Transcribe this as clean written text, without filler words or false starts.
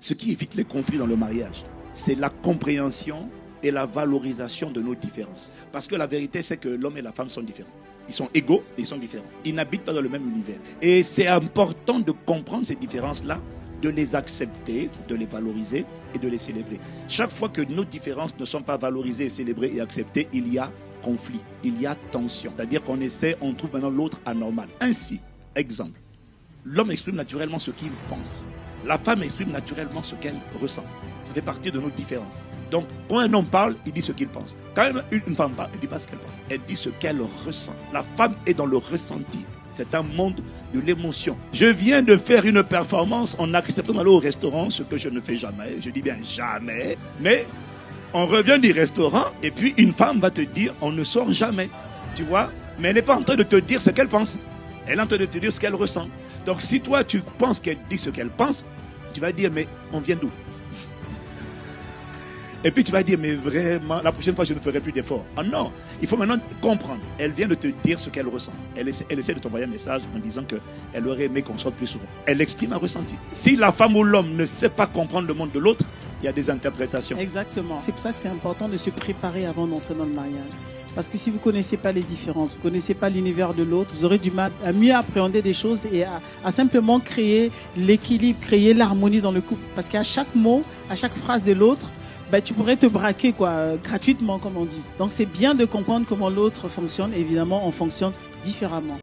Ce qui évite les conflits dans le mariage, c'est la compréhension et la valorisation de nos différences. Parce que la vérité, c'est que l'homme et la femme sont différents. Ils sont égaux, ils sont différents. Ils n'habitent pas dans le même univers. Et c'est important de comprendre ces différences-là, de les accepter, de les valoriser et de les célébrer. Chaque fois que nos différences ne sont pas valorisées, célébrées et acceptées, il y a conflit, il y a tension. C'est-à-dire qu'on essaie, on trouve maintenant l'autre anormal. Ainsi, exemple, l'homme exprime naturellement ce qu'il pense. La femme exprime naturellement ce qu'elle ressent. Ça fait partie de nos différences. Donc, quand un homme parle, il dit ce qu'il pense. Quand une femme parle, elle ne dit pas ce qu'elle pense. Elle dit ce qu'elle ressent. La femme est dans le ressenti. C'est un monde de l'émotion. Je viens de faire une performance en acceptant d'aller au restaurant, ce que je ne fais jamais. Je dis bien jamais. Mais on revient du restaurant et puis une femme va te dire on ne sort jamais. Tu vois? Mais elle n'est pas en train de te dire ce qu'elle pense. Elle est en train de te dire ce qu'elle ressent. Donc si toi tu penses qu'elle dit ce qu'elle pense, tu vas dire mais on vient d'où? Et puis tu vas dire mais vraiment la prochaine fois je ne ferai plus d'efforts. Ah non, il faut maintenant comprendre. Elle vient de te dire ce qu'elle ressent. Elle essaie de t'envoyer un message en disant qu'elle aurait aimé qu'on sorte plus souvent. Elle exprime un ressenti. Si la femme ou l'homme ne sait pas comprendre le monde de l'autre, il y a des interprétations. Exactement. C'est pour ça que c'est important de se préparer avant d'entrer dans le mariage. Parce que si vous ne connaissez pas les différences, vous ne connaissez pas l'univers de l'autre, vous aurez du mal à mieux appréhender des choses et à simplement créer l'équilibre, créer l'harmonie dans le couple. Parce qu'à chaque mot, à chaque phrase de l'autre, tu pourrais te braquer gratuitement, comme on dit. Donc c'est bien de comprendre comment l'autre fonctionne. Évidemment, on fonctionne différemment.